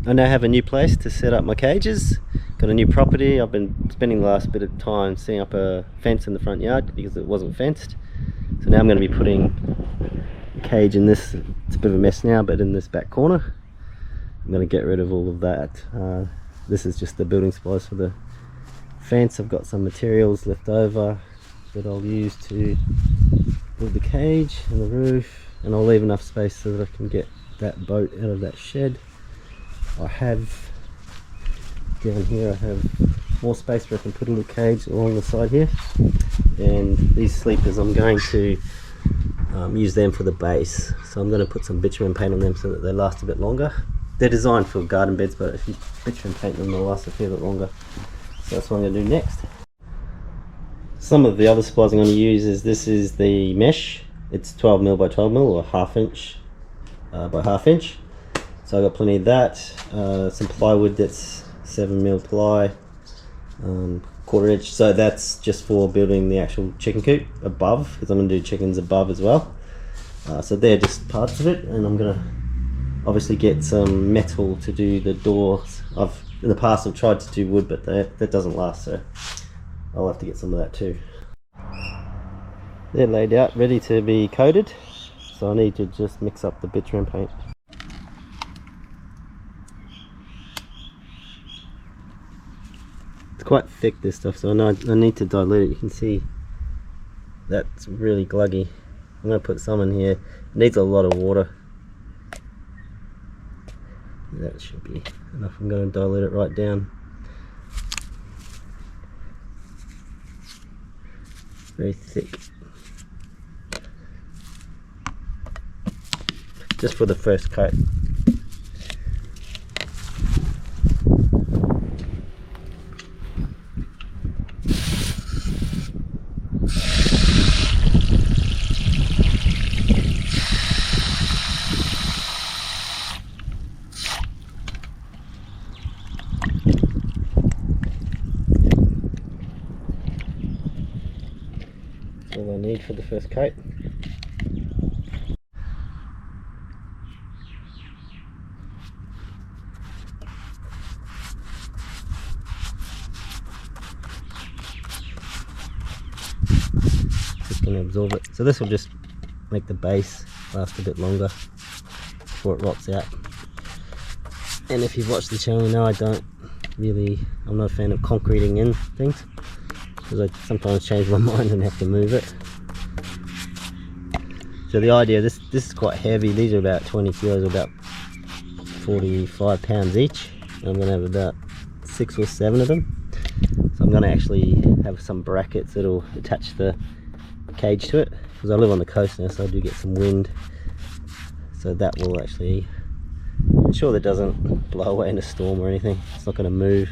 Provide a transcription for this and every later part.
I now have a new place to set up my cages. Got a new property. I've been spending the last bit of time setting up a fence in the front yard because it wasn't fenced. So now I'm going to be putting a cage in this, it's a bit of a mess now, but in this back corner. I'm going to get rid of all of that. This is just the building supplies for the fence. I've got some materials left over that I'll use to build the cage and the roof, and I'll leave enough space so that I can get that boat out of that shed. I have down here, I have more space where I can put a little cage along the side here, and these sleepers I'm going to use them for the base. So I'm going to put some bitumen paint on them so that they last a bit longer. They're designed for garden beds, but if you bitumen paint them they'll last a fair bit longer. So that's what I'm going to do next. Some of the other supplies I'm going to use is, this is the mesh. It's 12mm by 12mm, or 1/2 inch by 1/2 inch. So I've got plenty of that. Some plywood that's 7mm ply, 1/4 inch. So that's just for building the actual chicken coop above, because I'm going to do chickens above as well. So they're just parts of it, and I'm going to obviously get some metal to do the doors. In the past I've tried to do wood, but that doesn't last, so I'll have to get some of that too. They're laid out ready to be coated, so I need to just mix up the bitumen paint. It's quite thick, this stuff, so I need to dilute it. You can see that's really gluggy. I'm going to put some in here. It needs a lot of water. That should be enough. I'm going to dilute it right down. Very thick. Just for the first coat. All I need for the first coat. Just going to absorb it. So this will just make the base last a bit longer before it rots out. And if you've watched the channel, you know I'm not a fan of concreting in things, because I sometimes change my mind and have to move it. So the idea, this is quite heavy. These are about 20 kilos, about 45 pounds each. I'm going to have about 6 or 7 of them. So I'm going to actually have some brackets that'll attach the cage to it, because I live on the coast now, so I do get some wind. So that will actually ensure that it doesn't blow away in a storm or anything. It's not going to move.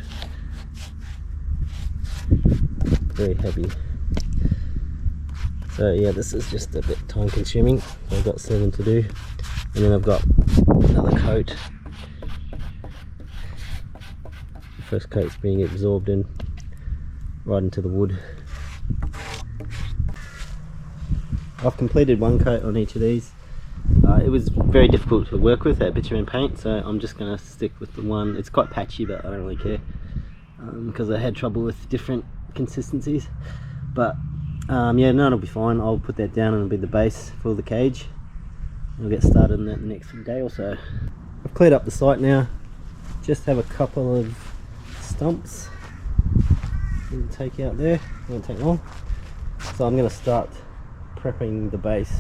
Very heavy. So yeah, this is just a bit time consuming. I've got 7 to do, and then I've got another coat. The first coat's being absorbed in right into the wood. I've completed one coat on each of these. It was very difficult to work with, that bitumen paint, so I'm just going to stick with the one. It's quite patchy, but I don't really care, because I had trouble with different consistencies. But yeah, no, it'll be fine. I'll put that down and it'll be the base for the cage. I'll get started on that the next day or so. I've cleared up the site now. Just have a couple of stumps to take out there. It won't take long. So I'm going to start prepping the base,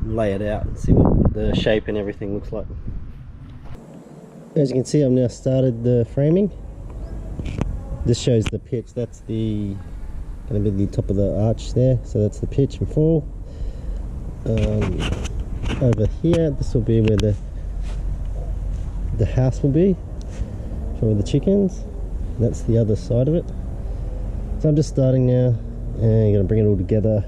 lay it out and see what the shape and everything looks like. As you can see, I've now started the framing. This shows the pitch. That's going to be the top of the arch there, so that's the pitch and fall. Over here, this will be where the house will be for the chickens. That's the other side of it. So I'm just starting now, and I'm going to bring it all together.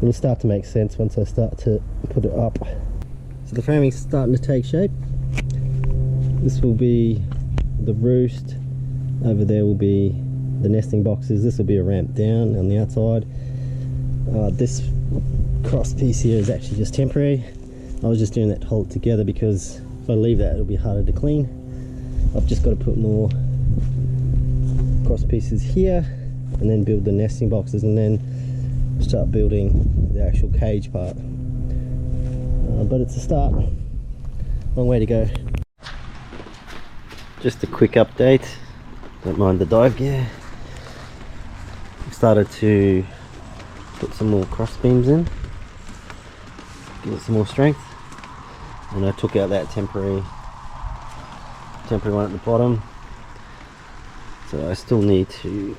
It'll start to make sense once I start to put it up. So the framing's starting to take shape. This will be the roost. Over there will be the nesting boxes. This will be a ramp down on the outside. This cross piece here is actually just temporary. I was just doing that to hold it together, because if I leave that it'll be harder to clean. I've just got to put more cross pieces here and then build the nesting boxes and then start building the actual cage part. But it's a start. Long way to go. Just a quick update. Don't mind the dive gear. I've started to put some more cross beams in, give it some more strength, and I took out that temporary one at the bottom. So I still need to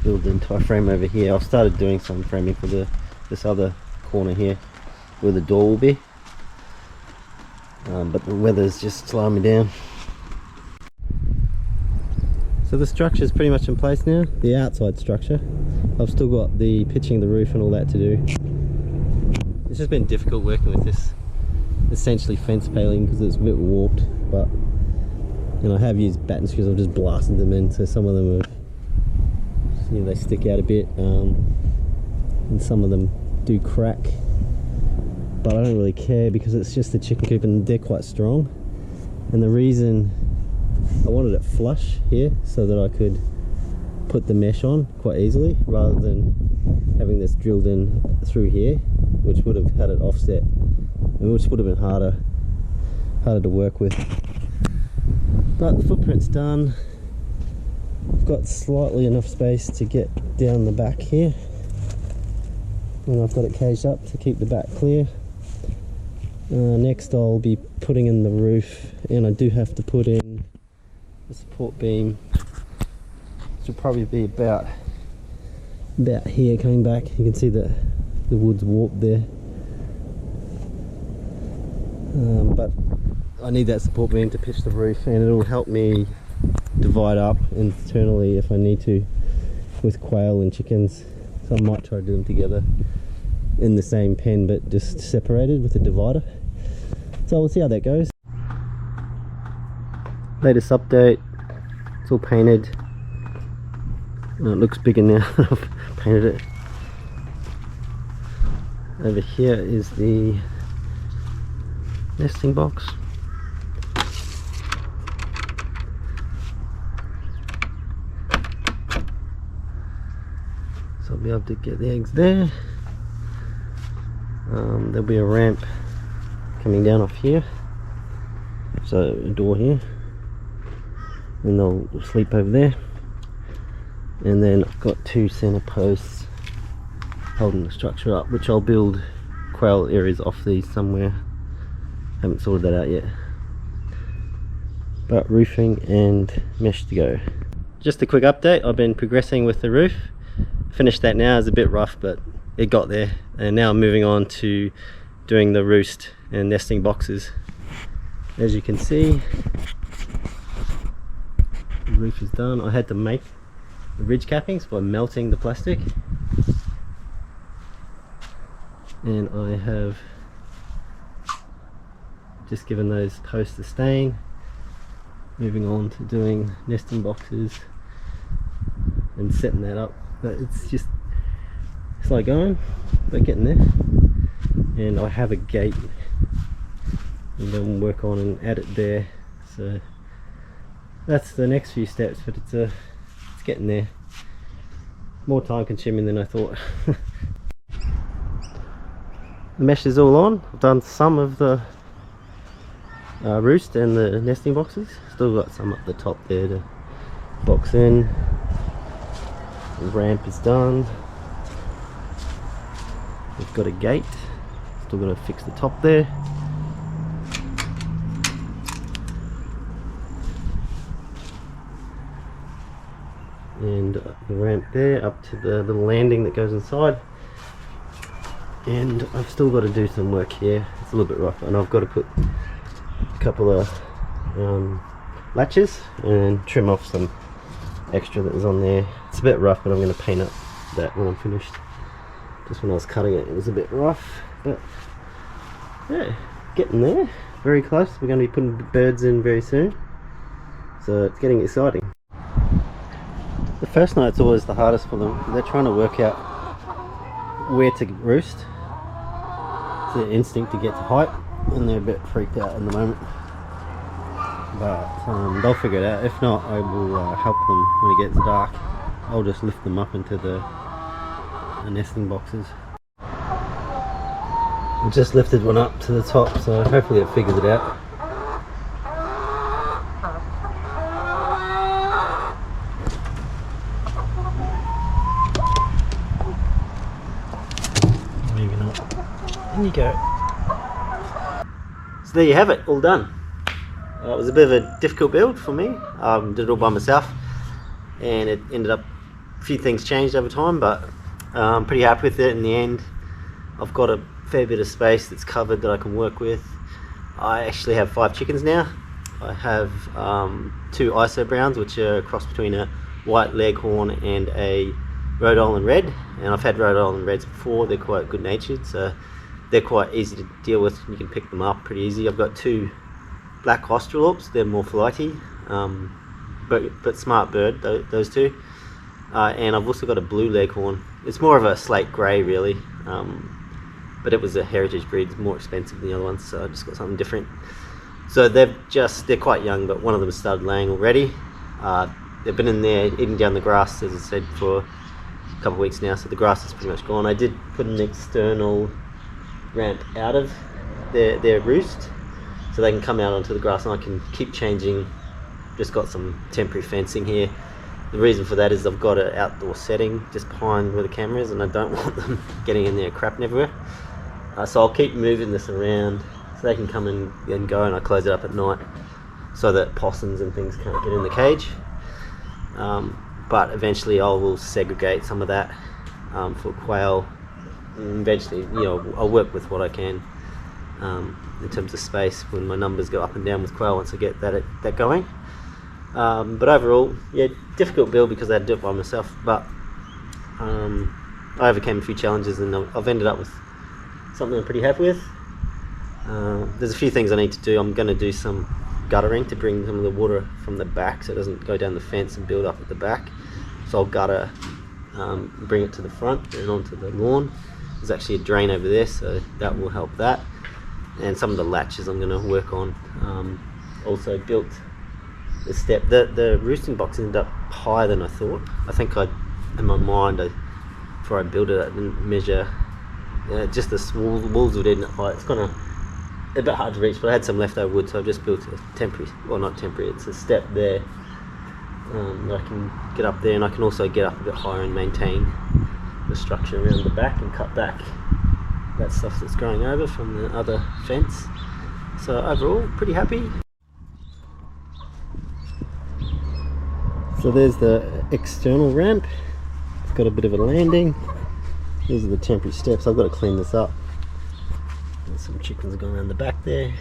build the entire frame over here. I've started doing some framing for this other corner here where the door will be, but the weather's just slowing me down. So the structure is pretty much in place now, the outside structure. I've still got the pitching the roof and all that to do. It's just been difficult working with this essentially fence paling because it's a bit warped, but I have used batten screws. I've just blasted them in, so some of them have, they stick out a bit, and some of them do crack, but I don't really care because it's just the chicken coop and they're quite strong. And the reason I wanted it flush here so that I could put the mesh on quite easily rather than having this drilled in through here, which would have had it offset and which would have been harder to work with. But the footprint's done. I've got slightly enough space to get down the back here, and I've got it caged up to keep the back clear. Next I'll be putting in the roof, and I do have to put in the support beam, which will probably be about here coming back. You can see that the wood's warped there, but I need that support beam to pitch the roof, and it'll help me divide up internally if I need to with quail and chickens. So I might try to do them together in the same pen but just separated with a divider. So we'll see how that goes. Latest update, it's all painted. It looks bigger now that I've painted it. Over here is the nesting box. So I'll be able to get the eggs there. There'll be a ramp coming down off here, so a door here, and they'll sleep over there. And then I've got two center posts holding the structure up, which I'll build quail areas off these somewhere. Haven't sorted that out yet, but roofing and mesh to go. Just a quick update, I've been progressing with the roof. Finished that now. It's a bit rough, but it got there, and now I'm moving on to doing the roost and nesting boxes. As you can see, the roof is done. I had to make the ridge cappings by melting the plastic, and I have just given those posts a stain. Moving on to doing nesting boxes and setting that up, but it's just slow going, but getting there. And I have a gate and then we'll work on and add it there. So that's the next few steps, but it's getting there. More time consuming than I thought. The mesh is all on. I've done some of the roost and the nesting boxes. Still got some up the top there to box in. The ramp is done. We've got a gate. Still got to fix the top there. And the ramp there up to the little landing that goes inside. And I've still got to do some work here. It's a little bit rough, and I've got to put a couple of latches and trim off some extra that was on there. It's a bit rough, but I'm going to paint up that when I'm finished. Just when I was cutting it, it was a bit rough, but yeah, getting there. Very close. We're going to be putting birds in very soon, so it's getting exciting. The first night's always the hardest for them. They're trying to work out where to roost. It's their instinct to get to height, and they're a bit freaked out at the moment. but they'll figure it out. If not, I will help them when it gets dark. I'll just lift them up into the nesting boxes. I just lifted one up to the top, so hopefully it figures it out. Maybe not. In you go. So there you have it, all done. It was a bit of a difficult build for me. Did it all by myself, and it ended up, a few things changed over time, but I'm pretty happy with it in the end. I've got a fair bit of space that's covered that I can work with. I actually have 5 chickens now. I have 2 ISO browns, which are a cross between a white leghorn and a Rhode Island red, and I've had Rhode Island reds before. They're quite good natured, so they're quite easy to deal with. You can pick them up pretty easy. I've got 2 black Australorps. They're more flighty, but smart bird, those 2. And I've also got a blue leghorn. It's more of a slate grey really, but it was a heritage breed. It's more expensive than the other ones, so I just got something different. So they're quite young, but one of them started laying already. They've been in there eating down the grass, as I said, for a couple of weeks now, so the grass is pretty much gone. I did put an external ramp out of their roost, so they can come out onto the grass, and I can keep changing. Just got some temporary fencing here. The reason for that is I've got an outdoor setting just behind where the camera is, and I don't want them getting in there crapping everywhere. So I'll keep moving this around so they can come in and go, and I close it up at night so that possums and things can't get in the cage. But eventually I will segregate some of that for quail. And eventually, you know, I'll work with what I can in terms of space when my numbers go up and down with quail once I get that going. But overall, yeah, difficult build because I had to do it by myself, but I overcame a few challenges, and I've ended up with something I'm pretty happy with. There's a few things I need to do. I'm going to do some guttering to bring some of the water from the back so it doesn't go down the fence and build up at the back. So I'll gutter, bring it to the front and onto the lawn. There's actually a drain over there, so that will help that. And some of the latches I'm going to work on. Also built the step. The roosting box ended up higher than I thought. I think in my mind, before I built it, I didn't measure just the small walls would end at height. It's kind of a bit hard to reach, but I had some leftover wood, so I've just built a temporary, well, not temporary, it's a step there that I can get up there, and I can also get up a bit higher and maintain the structure around the back and cut back that stuff that's growing over from the other fence. So overall, pretty happy. So there's the external ramp. It's got a bit of a landing. These are the temporary steps. I've got to clean this up. There's some chickens going around the back there.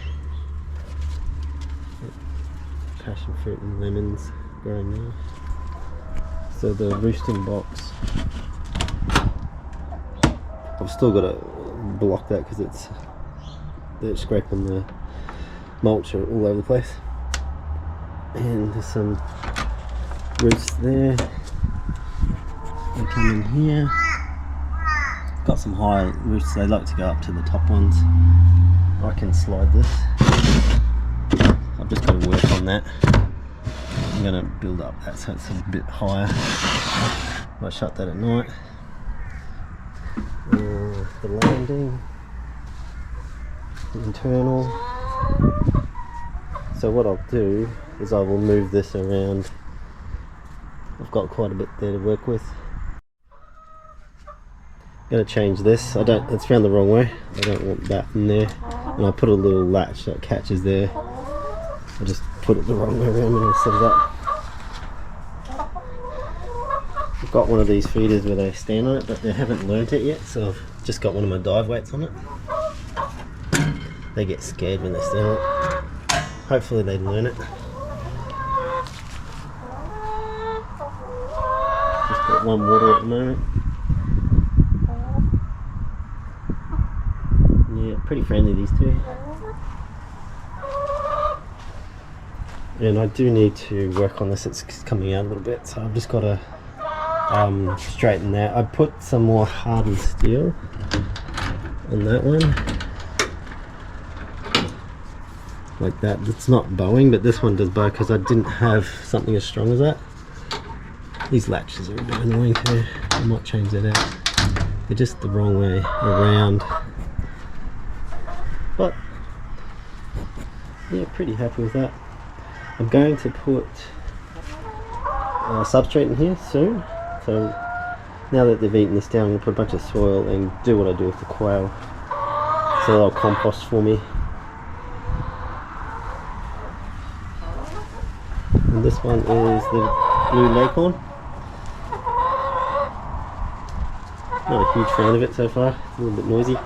Passion fruit and lemons growing there. So the roosting box, I've still got to block that because they're scraping the mulch all over the place. And there's some roosts there. They come in here. Got some high roosts, they like to go up to the top ones. I can slide this. I've just got to work on that. I'm going to build up that so it's a bit higher. Might shut that at night. The landing, the internal. So what I'll do is I will move this around. I've got quite a bit there to work with. I'm going to change this. It's round the wrong way. I don't want that in there. And I put a little latch that catches there. I just put it the wrong way around when I set it up. I've got one of these feeders where they stand on it, but they haven't learnt it yet, so I've just got one of my dive weights on it. They get scared when they stand on it. Hopefully they learn it. Just got one water at the moment. Yeah, pretty friendly, these two. And I do need to work on this. It's coming out a little bit, so I've just got to straighten that. I put some more hardened steel on that one. like that. It's not bowing, but this one does bow because I didn't have something as strong as that. These latches are a bit annoying too. I might change that out. They're just the wrong way around. But yeah, pretty happy with that. I'm going to put substrate in here soon. So now that they've eaten this down, I'm going to put a bunch of soil and do what I do with the quail. So they'll compost for me. And this one is the blue leghorn. Not a huge fan of it so far, it's a little bit noisy.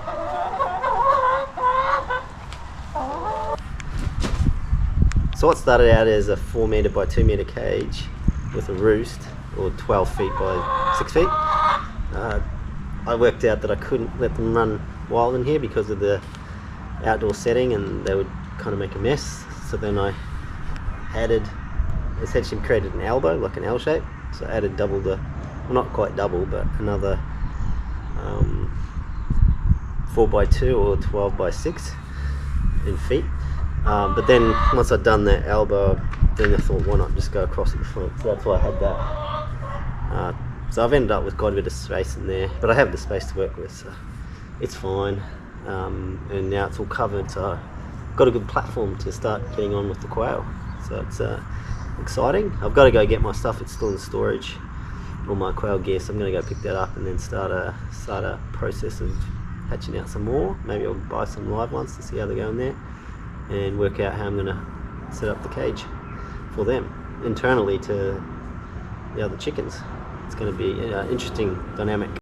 So what started out as a 4 metre by 2 metre cage with a roost, or 12 feet by 6 feet. I worked out that I couldn't let them run wild in here because of the outdoor setting and they would kind of make a mess. So then I added, essentially created an elbow, like an L shape. So I added double the, well not quite double, but another 4 by 2 or 12 by 6 in feet. But then once I'd done that elbow, then I thought, why not just go across at the front? So that's why I had that. So I've ended up with quite a bit of space in there, but I have the space to work with, so it's fine. And now it's all covered, so I've got a good platform to start getting on with the quail. So it's exciting. I've got to go get my stuff, it's still in storage, all my quail gear, so I'm going to go pick that up and then start a process of hatching out some more. Maybe I'll buy some live ones to see how they go in there and work out how I'm going to set up the cage for them internally to the other chickens. It's going to be an interesting dynamic.